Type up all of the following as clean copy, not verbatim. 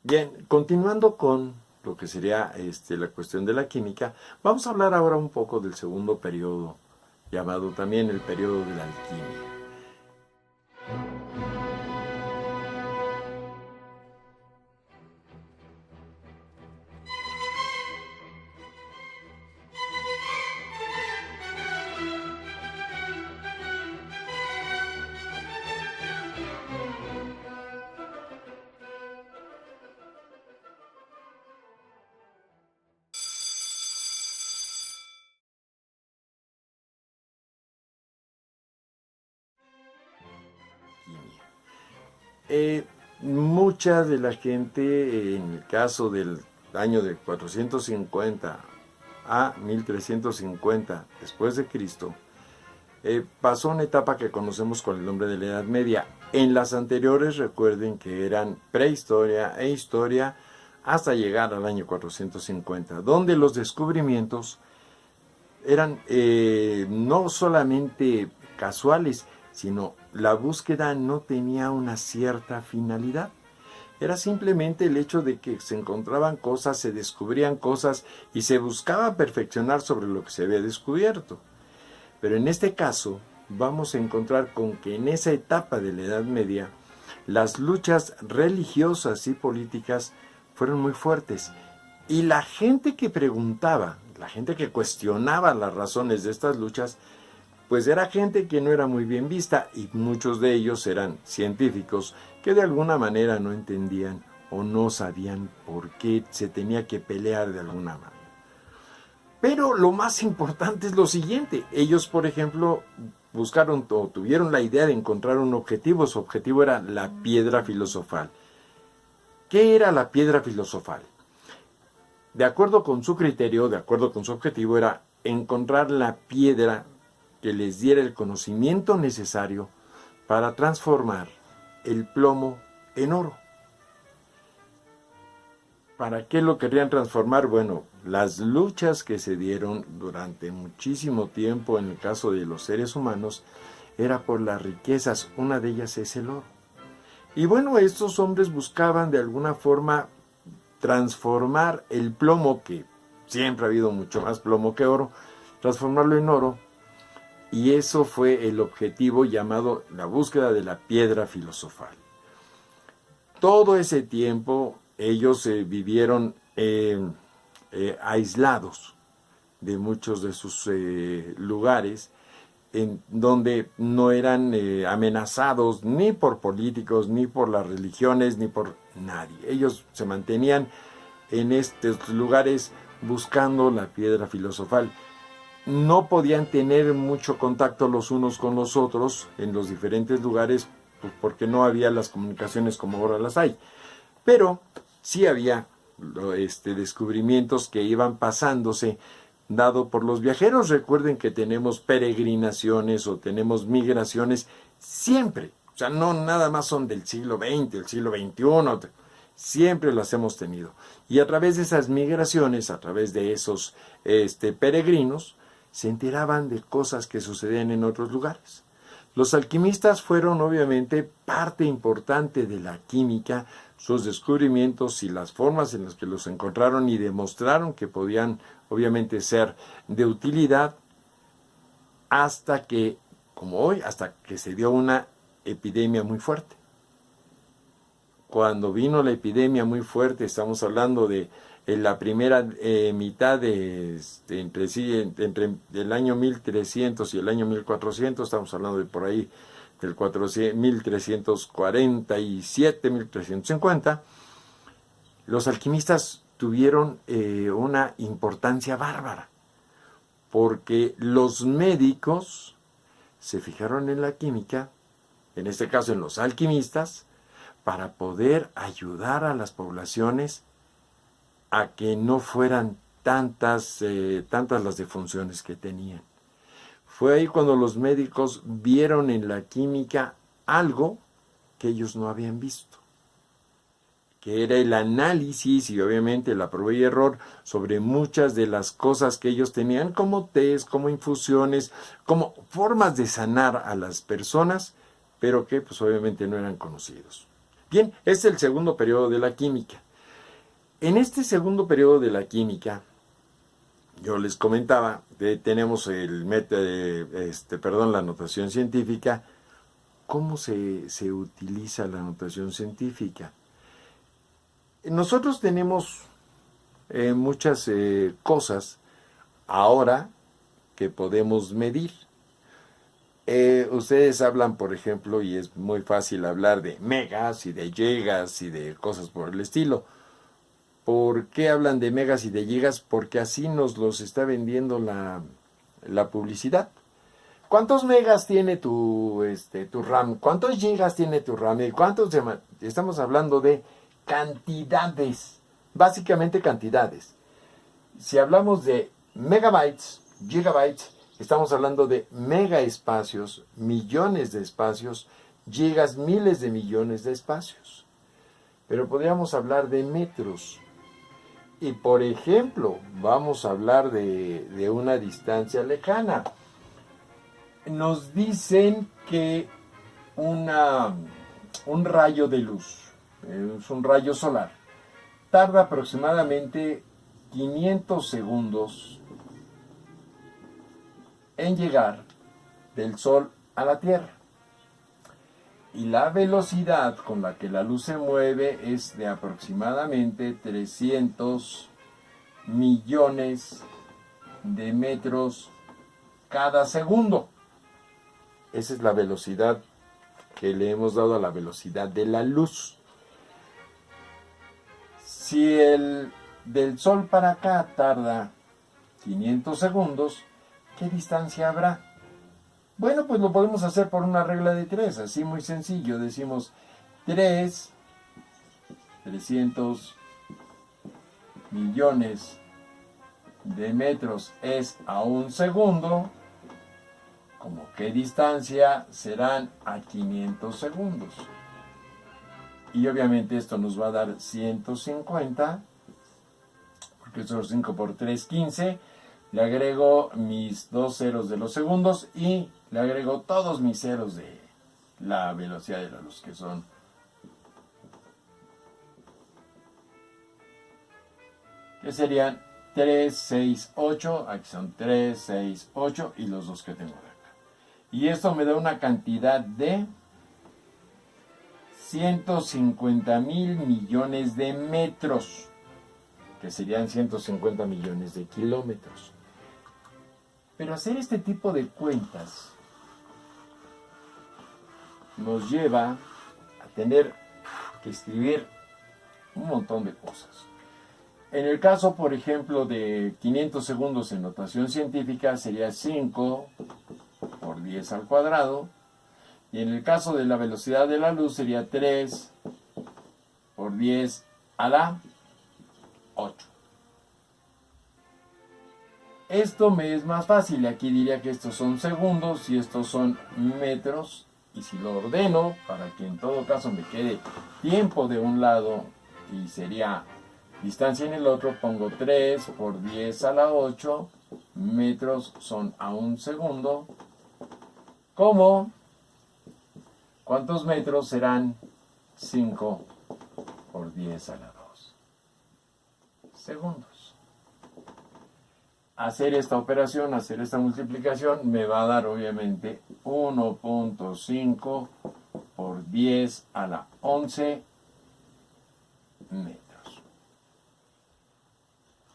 Bien, continuando con lo que sería la cuestión de la química, vamos a hablar ahora un poco del segundo periodo, llamado también el periodo de la alquimia. Mucha de la gente, en el caso del año de 450 a 1350 después de Cristo, pasó una etapa que conocemos con el nombre de la Edad Media. En las anteriores recuerden que eran prehistoria e historia hasta llegar al año 450, donde los descubrimientos eran no solamente casuales, sino la búsqueda no tenía una cierta finalidad. Era simplemente el hecho de que se encontraban cosas, se descubrían cosas y se buscaba perfeccionar sobre lo que se había descubierto. Pero en este caso vamos a encontrar con que en esa etapa de la Edad Media las luchas religiosas y políticas fueron muy fuertes. Y la gente que preguntaba, la gente que cuestionaba las razones de estas luchas, pues era gente que no era muy bien vista y muchos de ellos eran científicos que de alguna manera no entendían o no sabían por qué se tenía que pelear de alguna manera. Pero lo más importante es lo siguiente, ellos por ejemplo buscaron o tuvieron la idea de encontrar un objetivo, su objetivo era la piedra filosofal. ¿Qué era la piedra filosofal? De acuerdo con su criterio, de acuerdo con su objetivo, era encontrar la piedra que les diera el conocimiento necesario para transformar el plomo en oro. ¿Para qué lo querían transformar? Bueno, las luchas que se dieron durante muchísimo tiempo en el caso de los seres humanos era por las riquezas, una de ellas es el oro. Y bueno, estos hombres buscaban de alguna forma transformar el plomo, que siempre ha habido mucho más plomo que oro, transformarlo en oro, y eso fue el objetivo llamado la búsqueda de la piedra filosofal. Todo ese tiempo ellos vivieron aislados de muchos de sus lugares, en donde no eran amenazados ni por políticos, ni por las religiones, ni por nadie. Ellos se mantenían en estos lugares buscando la piedra filosofal. No podían tener mucho contacto los unos con los otros en los diferentes lugares, pues porque no había las comunicaciones como ahora las hay. Pero sí había descubrimientos que iban pasándose dado por los viajeros. Recuerden que tenemos peregrinaciones o tenemos migraciones siempre. O sea, no nada más son del siglo XX, del siglo XXI. Siempre las hemos tenido. Y a través de esas migraciones, a través de esos peregrinos, se enteraban de cosas que sucedían en otros lugares. Los alquimistas fueron obviamente parte importante de la química, sus descubrimientos y las formas en las que los encontraron y demostraron que podían obviamente ser de utilidad hasta que, como hoy, hasta que se dio una epidemia muy fuerte. Cuando vino la epidemia muy fuerte, estamos hablando de la primera mitad de entre el año 1300 y el año 1400, estamos hablando de por ahí del 1347, 1350, los alquimistas tuvieron una importancia bárbara, porque los médicos se fijaron en la química, en este caso en los alquimistas, para poder ayudar a las poblaciones a que no fueran tantas las defunciones que tenían. Fue ahí cuando los médicos vieron en la química algo que ellos no habían visto, que era el análisis y obviamente la prueba y error sobre muchas de las cosas que ellos tenían como tés, como infusiones, como formas de sanar a las personas, pero que pues obviamente no eran conocidos. Bien, este es el segundo periodo de la química. En este segundo periodo de la química, yo les comentaba, tenemos el método, la notación científica. ¿Cómo se utiliza la notación científica? Nosotros tenemos muchas cosas ahora que podemos medir. Ustedes hablan, por ejemplo, y es muy fácil hablar de megas y de gigas y de cosas por el estilo. ¿Por qué hablan de megas y de gigas? Porque así nos los está vendiendo la publicidad. ¿Cuántos megas tiene tu RAM? ¿Cuántos gigas tiene tu RAM? Estamos hablando de cantidades, básicamente cantidades. Si hablamos de megabytes, gigabytes, estamos hablando de megaespacios, millones de espacios, gigas, miles de millones de espacios. Pero podríamos hablar de metros. Y por ejemplo, vamos a hablar de una distancia lejana. Nos dicen que un rayo de luz, es un rayo solar, tarda aproximadamente 500 segundos en llegar del Sol a la Tierra. Y la velocidad con la que la luz se mueve es de aproximadamente 300 millones de metros cada segundo. Esa es la velocidad que le hemos dado a la velocidad de la luz. Si del Sol para acá tarda 500 segundos, ¿qué distancia habrá? Bueno, pues lo podemos hacer por una regla de 3, así muy sencillo. Decimos 3, 300 millones de metros es a un segundo. ¿Cómo qué distancia serán a 500 segundos? Y obviamente esto nos va a dar 150, porque eso es 5 por 3, 15. Le agrego mis 2 ceros de los segundos y le agrego todos mis ceros de la velocidad de la luz, que son serían 3, 6, 8. Aquí son 3, 6, 8 y los dos que tengo de acá. Y esto me da una cantidad de 150 mil millones de metros, que serían 150 millones de kilómetros. Pero hacer este tipo de cuentas nos lleva a tener que escribir un montón de cosas. En el caso, por ejemplo, de 500 segundos en notación científica, sería 5 por 10 al cuadrado. Y en el caso de la velocidad de la luz, sería 3 por 10 a la 8. Esto me es más fácil. Aquí diría que estos son segundos y estos son metros. Y si lo ordeno, para que en todo caso me quede tiempo de un lado y sería distancia en el otro, pongo 3 por 10 a la 8. Metros son a un segundo. ¿Cómo? ¿Cuántos metros serán 5 por 10 a la 2? Segundos. Hacer esta operación, hacer esta multiplicación, me va a dar obviamente 1.5 por 10 a la 11 metros.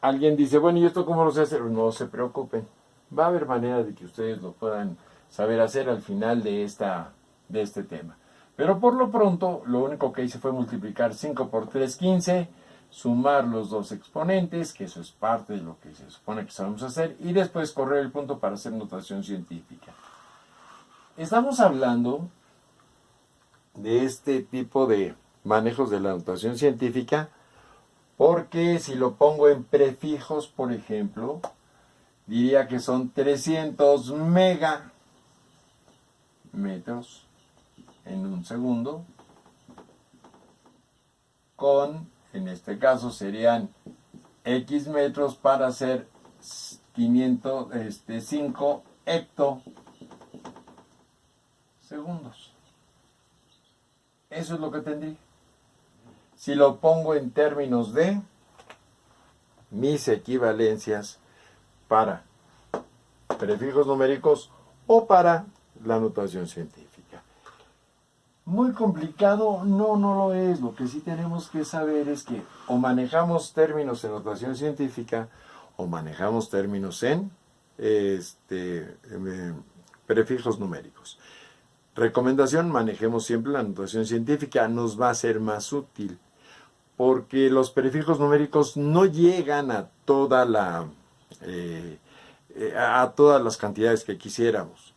Alguien dice, bueno, ¿y esto cómo lo sé hacer? No se preocupen. Va a haber manera de que ustedes lo puedan saber hacer al final de este tema. Pero por lo pronto, lo único que hice fue multiplicar 5 por 3, 15, sumar los dos exponentes, que eso es parte de lo que se supone que sabemos hacer, y después correr el punto para hacer notación científica. Estamos hablando de este tipo de manejos de la notación científica, porque si lo pongo en prefijos, por ejemplo, diría que son 300 megametros en un segundo, con, en este caso serían X metros para hacer 505 hectosegundos. Eso es lo que tendría. Si lo pongo en términos de mis equivalencias para prefijos numéricos o para la notación científica. Muy complicado, no lo es. Lo que sí tenemos que saber es que o manejamos términos en notación científica o manejamos términos en prefijos numéricos. Recomendación: manejemos siempre la notación científica, nos va a ser más útil, porque los prefijos numéricos no llegan a todas las cantidades que quisiéramos.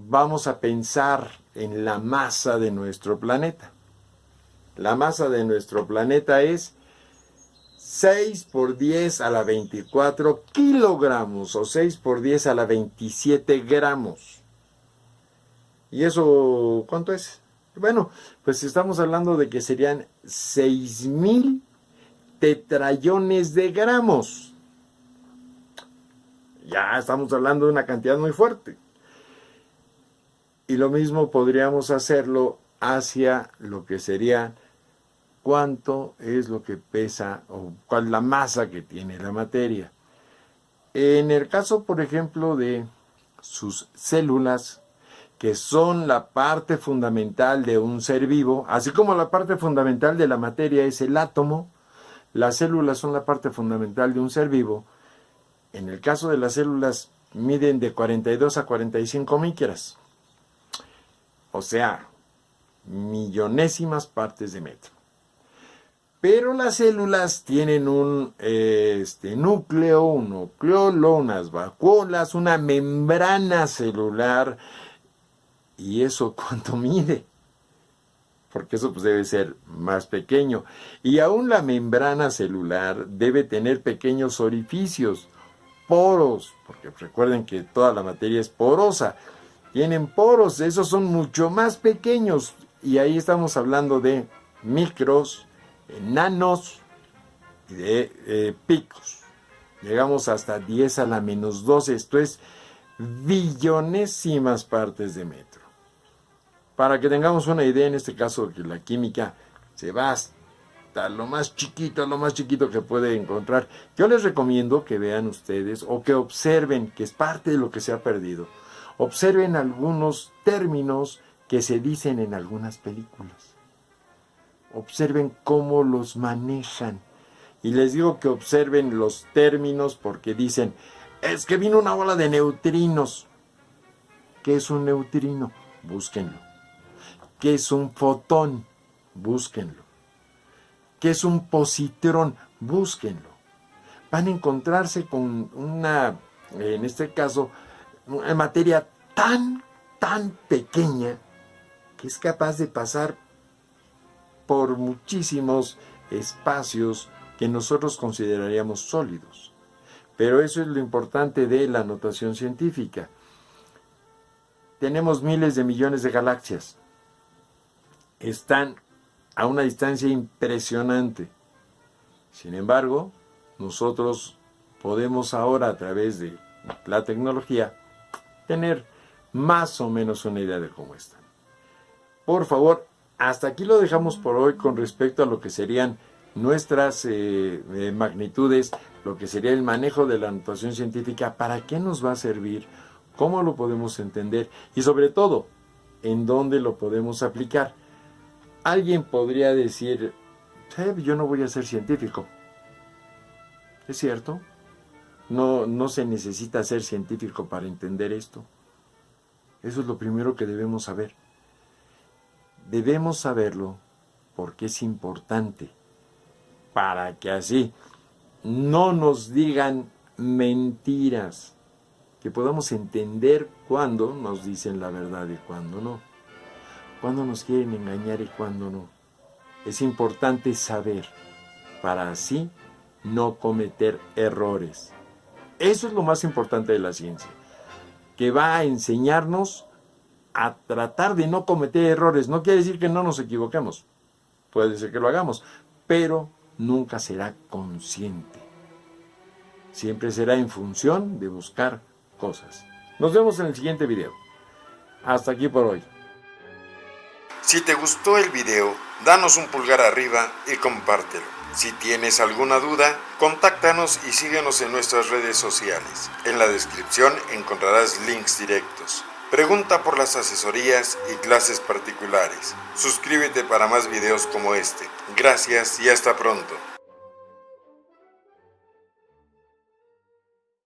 Vamos a pensar en la masa de nuestro planeta. La masa de nuestro planeta es 6 por 10 a la 24 kilogramos o 6 por 10 a la 27 gramos. ¿Y eso cuánto es? Bueno, pues estamos hablando de que serían 6,000 tetrallones de gramos. Ya estamos hablando de una cantidad muy fuerte. Y lo mismo podríamos hacerlo hacia lo que sería cuánto es lo que pesa o cuál es la masa que tiene la materia. En el caso, por ejemplo, de sus células, que son la parte fundamental de un ser vivo, así como la parte fundamental de la materia es el átomo, las células son la parte fundamental de un ser vivo. En el caso de las células, miden de 42 a 45 micras, o sea, millonésimas partes de metro. Pero las células tienen un núcleo, un nucleolo, unas vacuolas, una membrana celular. ¿Y eso cuánto mide? Porque eso pues debe ser más pequeño. Y aún la membrana celular debe tener pequeños orificios, poros, porque recuerden que toda la materia es porosa. Tienen poros, esos son mucho más pequeños. Y ahí estamos hablando de micros, nanos y de picos. Llegamos hasta 10 a la menos 12, esto es billonésimas partes de metro. Para que tengamos una idea, en este caso, que la química se va hasta lo más chiquito que puede encontrar. Yo les recomiendo que vean ustedes o que observen, que es parte de lo que se ha perdido. Observen algunos términos que se dicen en algunas películas. Observen cómo los manejan. Y les digo que observen los términos porque dicen, es que vino una bola de neutrinos. ¿Qué es un neutrino? Búsquenlo. ¿Qué es un fotón? Búsquenlo. ¿Qué es un positrón? Búsquenlo. Van a encontrarse con en este caso, una materia tan pequeña que es capaz de pasar por muchísimos espacios que nosotros consideraríamos sólidos. Pero eso es lo importante de la notación científica. Tenemos miles de millones de galaxias. Están a una distancia impresionante. Sin embargo, nosotros podemos ahora, a través de la tecnología, tener más o menos una idea de cómo están. Por favor, hasta aquí lo dejamos por hoy con respecto a lo que serían nuestras magnitudes, lo que sería el manejo de la notación científica, para qué nos va a servir, cómo lo podemos entender y sobre todo, en dónde lo podemos aplicar. Alguien podría decir, yo no voy a ser científico. ¿Es cierto? No se necesita ser científico para entender esto. Eso es lo primero que debemos saber. Debemos saberlo porque es importante, para que así no nos digan mentiras, que podamos entender cuándo nos dicen la verdad y cuándo no, cuándo nos quieren engañar y cuándo no. Es importante saber para así no cometer errores. Eso es lo más importante de la ciencia, que va a enseñarnos a tratar de no cometer errores. No quiere decir que no nos equivoquemos, puede ser que lo hagamos, pero nunca será consciente. Siempre será en función de buscar cosas. Nos vemos en el siguiente video. Hasta aquí por hoy. Si te gustó el video, danos un pulgar arriba y compártelo. Si tienes alguna duda, contáctanos y síguenos en nuestras redes sociales. En la descripción encontrarás links directos. Pregunta por las asesorías y clases particulares. Suscríbete para más videos como este. Gracias y hasta pronto.